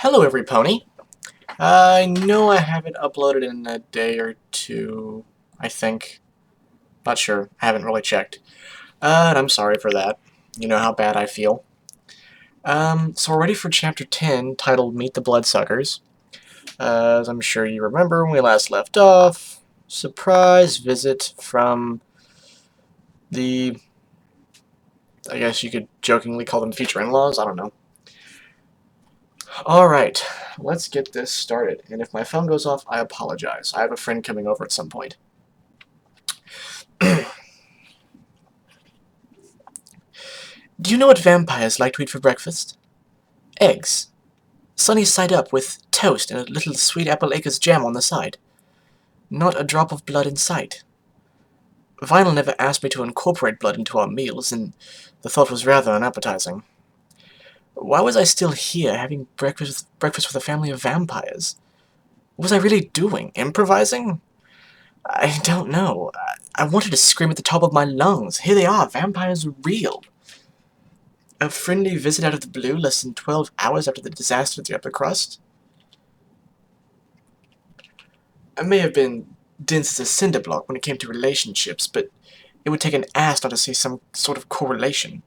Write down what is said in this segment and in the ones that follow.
Hello, every pony. I know I haven't uploaded in a day or two, I think. Not sure. I haven't really checked. And I'm sorry for that. You know how bad I feel. So we're ready for Chapter 10, titled Meet the Bloodsuckers. As I'm sure you remember when we last left off, surprise visit from the... I guess you could jokingly call them future in-laws, I don't know. Alright, let's get this started. And if my phone goes off, I apologize. I have a friend coming over at some point. Do you know what vampires like to eat for breakfast? Eggs. Sunny side up with toast and a little sweet apple acres jam on the side. Not a drop of blood in sight. Vinyl never asked me to incorporate blood into our meals, and the thought was rather unappetizing. Why was I still here, having breakfast with a family of vampires? What was I really doing? Improvising? I don't know. I wanted to scream at the top of my lungs. Here they are, vampires are real. A friendly visit out of the blue less than 12 hours after the disaster of the upper crust? I may have been dense as a cinder block when it came to relationships, but it would take an ass not to see some sort of correlation.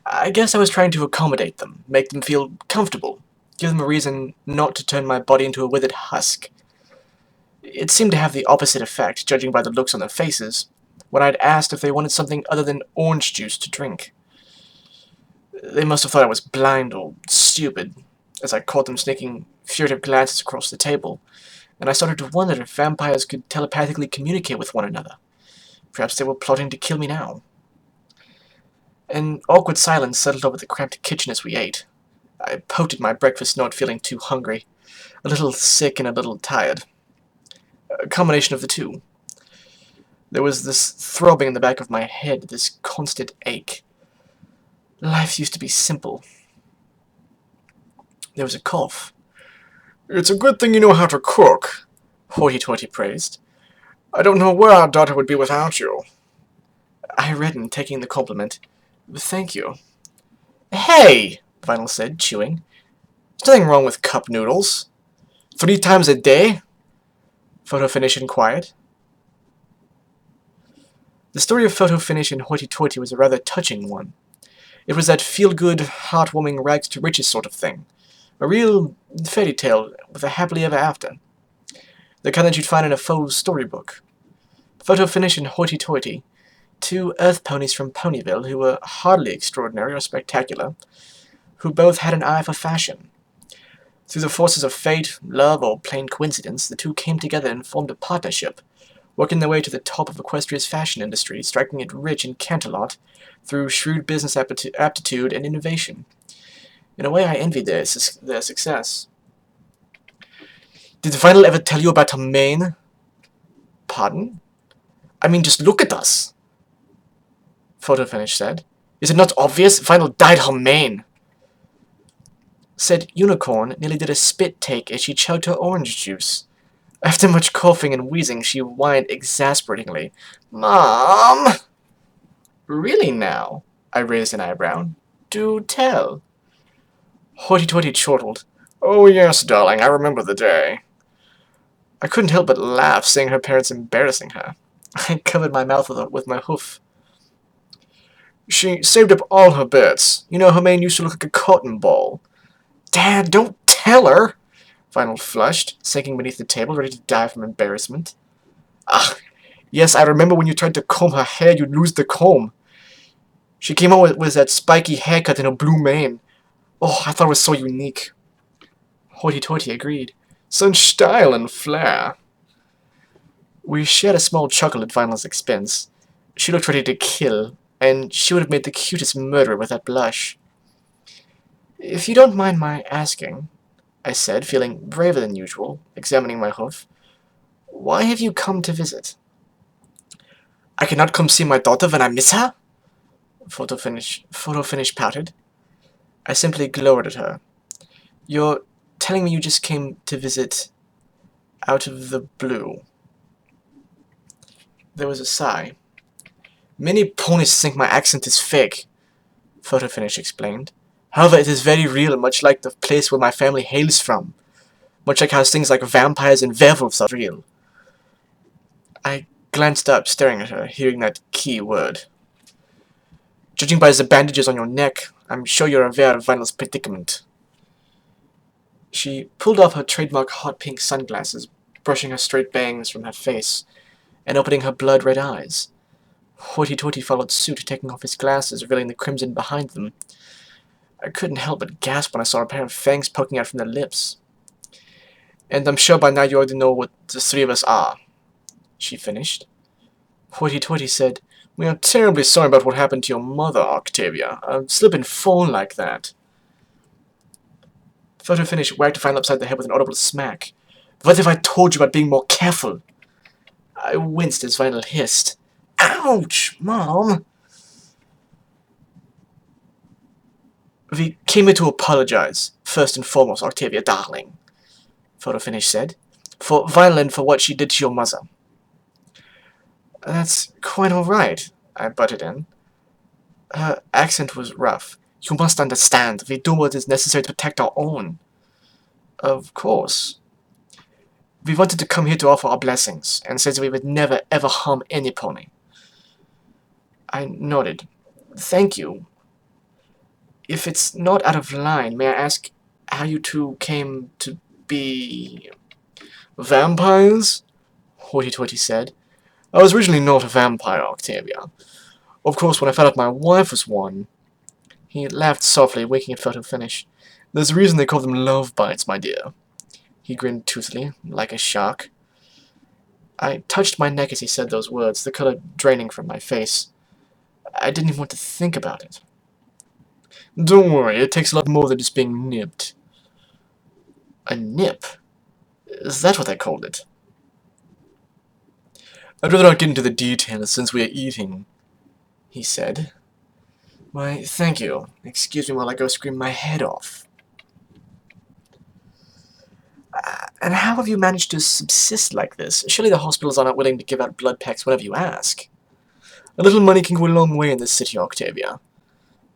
I guess I was trying to accommodate them, make them feel comfortable, give them a reason not to turn my body into a withered husk. It seemed to have the opposite effect, judging by the looks on their faces, when I'd asked if they wanted something other than orange juice to drink. They must have thought I was blind or stupid, as I caught them sneaking furtive glances across the table, and I started to wonder if vampires could telepathically communicate with one another. Perhaps they were plotting to kill me now. An awkward silence settled over the cramped kitchen as we ate. I poked at my breakfast, not feeling too hungry, a little sick and a little tired. A combination of the two. There was this throbbing in the back of my head, this constant ache. Life used to be simple. There was a cough. "It's a good thing you know how to cook," Hoity-Toity praised. "I don't know where our daughter would be without you." I reddened, taking the compliment. "Thank you." "Hey!" Vinyl said, chewing. "There's nothing wrong with cup noodles. 3 times a day?" Photo Finish inquired. The story of Photo Finish and Hoity-Toity was a rather touching one. It was that feel-good, heartwarming, rags-to-riches sort of thing. A real fairy tale with a happily ever after. The kind that you'd find in a faux storybook. Photo Finish and Hoity-Toity, 2 earth ponies from Ponyville who were hardly extraordinary or spectacular, who both had an eye for fashion. Through the forces of fate, love, or plain coincidence, the two came together and formed a partnership, working their way to the top of Equestria's fashion industry, striking it rich in Canterlot through shrewd business aptitude and innovation. In a way, I envied their success. "Did Vinyl ever tell you about her mane?" "Pardon? I mean, just look at us," Photo Finish said. "Is it not obvious? Vinyl dyed her mane." Said Unicorn nearly did a spit take as she chugged her orange juice. After much coughing and wheezing, she whined exasperatingly. "Mom!" "Really now?" I raised an eyebrow. "Do tell." Hoity-Toity chortled. "Oh yes, darling, I remember the day." I couldn't help but laugh, seeing her parents embarrassing her. I covered my mouth with my hoof. "She saved up all her bits. You know, her mane used to look like a cotton ball." "Dad, don't tell her!" Vinyl flushed, sinking beneath the table, ready to die from embarrassment. "Ah, yes, I remember when you tried to comb her hair, you'd lose the comb. She came out with that spiky haircut and a blue mane. Oh, I thought it was so unique." Hoity-Toity agreed. "Such style and flair." We shared a small chuckle at Vinyl's expense. She looked ready to kill, and she would have made the cutest murderer with that blush. "If you don't mind my asking," I said, feeling braver than usual, examining my hoof, "why have you come to visit?" "I cannot come see my daughter when I miss her?" Photo Finish pouted. I simply glowered at her. "You're telling me you just came to visit out of the blue?" There was a sigh. "Many ponies think my accent is fake," Photo Finish explained. However, it is very real, much like the place where my family hails from. Much like how things like vampires and werewolves are real. I glanced up, staring at her, hearing that key word. Judging by the bandages on your neck, I'm sure you're aware of Vinyl's predicament. She pulled off her trademark hot pink sunglasses, brushing her straight bangs from her face, and opening her blood-red eyes. Hoity-toity followed suit, taking off his glasses, revealing the crimson behind them. I couldn't help but gasp when I saw a pair of fangs poking out from their lips. And I'm sure by now you already know what the three of us are, she finished. Hoity-toity said, "We are terribly sorry about what happened to your mother, Octavia. A slip and fall like that." Photo Finish whacked Final upside the head with an audible smack. "What if I told you about being more careful?" I winced as Vinyl hissed. "Ouch, Mom!" "We came here to apologize, first and foremost, Octavia, darling," Photo Finish said, "for Vinyl and for what she did to your mother." "That's quite all right," I butted in. Her accent was rough. "You must understand, we do what is necessary to protect our own." "Of course." "We wanted to come here to offer our blessings, and said that we would never ever harm any pony." I nodded. "Thank you. If it's not out of line, may I ask how you two came to be vampires?" Hoity-toity said. "I was originally not a vampire, Octavia. Of course, when I found out my wife was one..." He laughed softly, winking at Photo Finish. "There's a reason they call them love bites, my dear." He grinned toothily, like a shark. I touched my neck as he said those words, the color draining from my face. I didn't even want to think about it. "Don't worry, it takes a lot more than just being nipped." "A nip? Is that what they called it?" "I'd rather not get into the details since we are eating," he said. "Why, thank you. Excuse me while I go scream my head off." "And how have you managed to subsist like this? Surely the hospitals are not willing to give out blood packs whenever you ask." "A little money can go a long way in this city, Octavia,"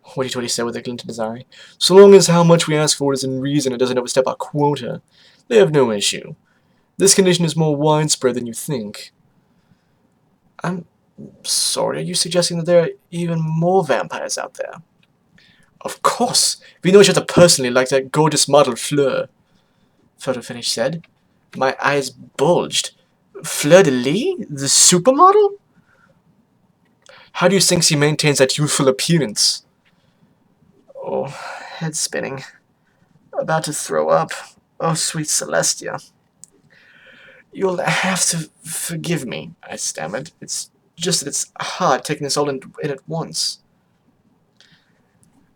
Hoity-toity said with a glint in his eye. "So long as how much we ask for is in reason and doesn't overstep our quota, they have no issue. This condition is more widespread than you think." "I'm sorry, are you suggesting that there are even more vampires out there?" "Of course! We know each other personally, like that gorgeous model Fleur," Photo Finish said. My eyes bulged. "Fleur de Lis? The supermodel? How do you think she maintains that youthful appearance?" Oh, head spinning. About to throw up. Oh, sweet Celestia. "You'll have to forgive me," I stammered. "It's just that it's hard taking this all in at once."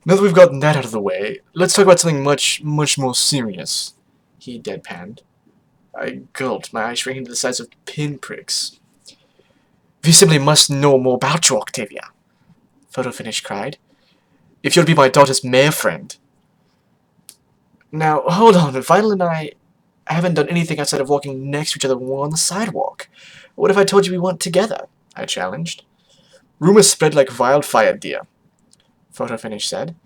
"Now that we've gotten that out of the way, let's talk about something much, much more serious," he deadpanned. I gulped, my eyes shrinking to the size of pinpricks. "We simply must know more about you, Octavia," Photo Finish cried. "If you'll be my daughter's mare friend." "Now, hold on, Vinyl and I haven't done anything outside of walking next to each other when we're on the sidewalk. What if I told you we weren't together?" I challenged. "Rumors spread like wildfire, dear," Photo Finish said,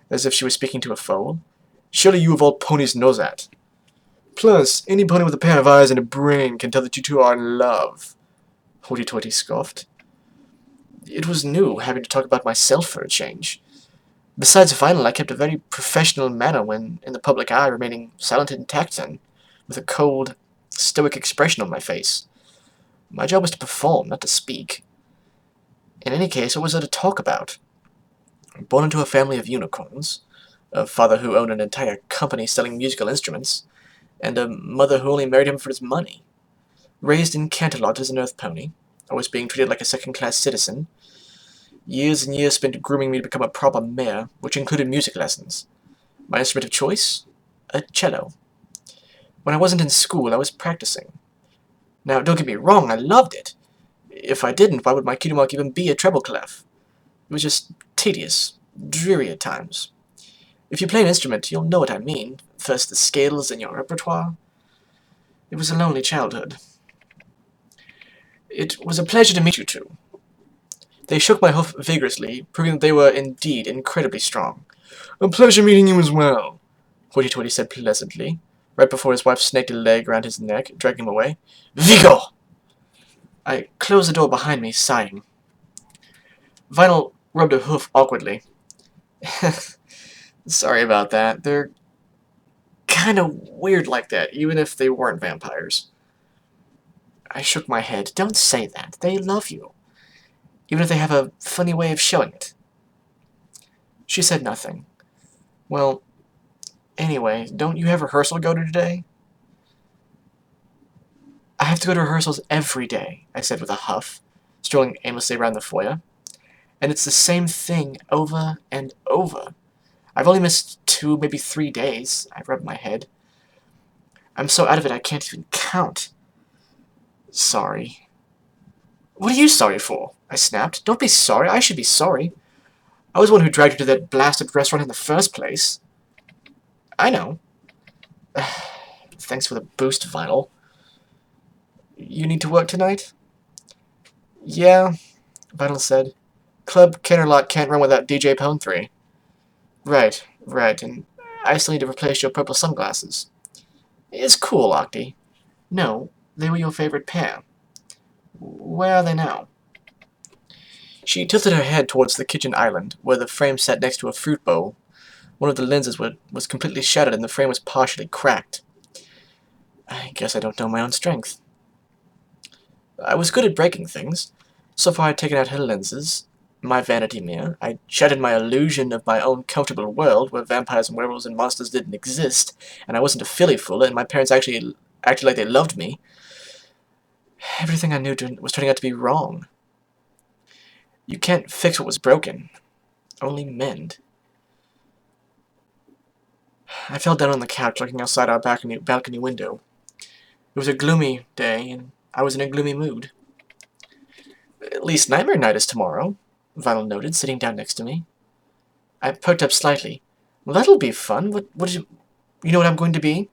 as if she was speaking to a foe. "Surely you of all ponies know that. Plus, any pony with a pair of eyes and a brain can tell that you two are in love," Hoity-toity scoffed. It was new, having to talk about myself for a change. Besides Vinyl, I kept a very professional manner when in the public eye, remaining silent and tactful, with a cold, stoic expression on my face. My job was to perform, not to speak. In any case, what was there to talk about? Born into a family of unicorns, a father who owned an entire company selling musical instruments, and a mother who only married him for his money. Raised in Canterlot as an earth pony, always being treated like a second-class citizen. Years and years spent grooming me to become a proper mare, which included music lessons. My instrument of choice? A cello. When I wasn't in school, I was practicing. Now, don't get me wrong, I loved it. If I didn't, why would my cutie mark even be a treble clef? It was just tedious, dreary at times. If you play an instrument, you'll know what I mean. First the scales in your repertoire. It was a lonely childhood. It was a pleasure to meet you two." They shook my hoof vigorously, proving that they were indeed incredibly strong. A pleasure meeting you as well, Hoity-Toity said pleasantly, right before his wife snaked a leg around his neck, dragging him away. Vigo! I closed the door behind me, sighing. Vinyl rubbed a hoof awkwardly. Sorry about that. They're kind of weird like that, even if they weren't vampires. I shook my head. Don't say that. They love you. Even if they have a funny way of showing it. She said nothing. Well, anyway, don't you have rehearsal to go to today? I have to go to rehearsals every day, I said with a huff, strolling aimlessly around the foyer. And it's the same thing over and over. I've only missed 2, maybe 3 days. I rubbed my head. I'm so out of it I can't even count. Sorry. What are you sorry for? I snapped. Don't be sorry. I should be sorry. I was the one who dragged you to that blasted restaurant in the first place. I know. Thanks for the boost, Vinyl. You need to work tonight? Yeah, Vinyl said. Club Canterlot can't run without DJ Pone 3. Right, and I still need to replace your purple sunglasses. It's cool, Octi. No, they were your favorite pair. Where are they now? She tilted her head towards the kitchen island, where the frame sat next to a fruit bowl. One of the lenses was completely shattered and the frame was partially cracked. I guess I don't know my own strength. I was good at breaking things. So far I'd taken out her lenses, my vanity mirror. I'd shattered my illusion of my own comfortable world, where vampires and werewolves and monsters didn't exist, and I wasn't a filly fool, and my parents actually acted like they loved me. Everything I knew was turning out to be wrong. You can't fix what was broken. Only mend. I fell down on the couch, looking outside our balcony window. It was a gloomy day, and I was in a gloomy mood. At least Nightmare Night is tomorrow, Vinyl noted, sitting down next to me. I perked up slightly. Well, that'll be fun. You know what I'm going to be?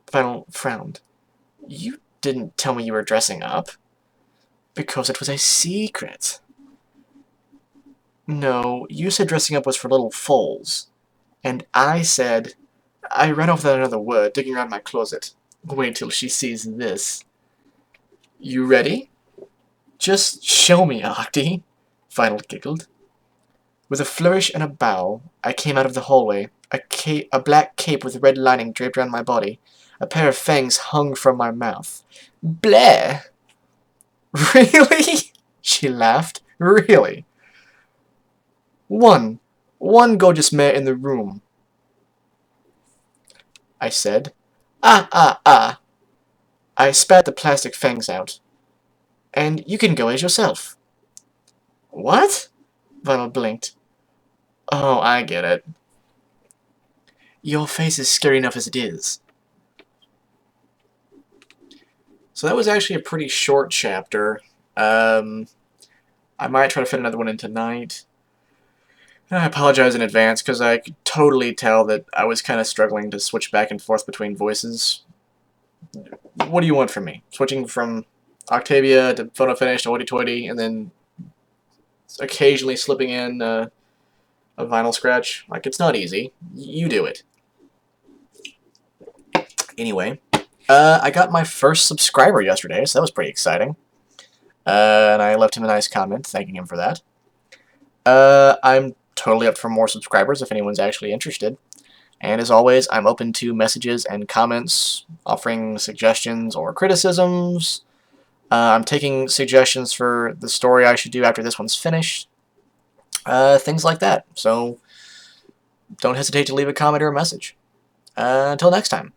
Vinyl frowned. You didn't tell me you were dressing up. Because it was a secret. No, you said dressing up was for little foals. And I said... I ran off without another word, digging around my closet. Wait till she sees this. You ready? Just show me, Octi, Vinyl giggled. With a flourish and a bow, I came out of the hallway, a black cape with a red lining draped around my body. A pair of fangs hung from my mouth. Bleh! Really? She laughed. Really? One gorgeous mare in the room, I said. Ah. I spat the plastic fangs out. And you can go as yourself. What? Vinyl blinked. Oh, I get it. Your face is scary enough as it is. So that was actually a pretty short chapter. I might try to fit another one in tonight. I apologize in advance, because I could totally tell that I was kind of struggling to switch back and forth between voices. What do you want from me? Switching from Octavia to photo finish to hoity-toity, and then occasionally slipping in a vinyl scratch? Like, it's not easy. You do it. Anyway, I got my first subscriber yesterday, so that was pretty exciting. And I left him a nice comment, thanking him for that. I'm totally up for more subscribers if anyone's actually interested. And as always, I'm open to messages and comments, offering suggestions or criticisms. I'm taking suggestions for the story I should do after this one's finished. Things like that. So don't hesitate to leave a comment or a message. Until next time.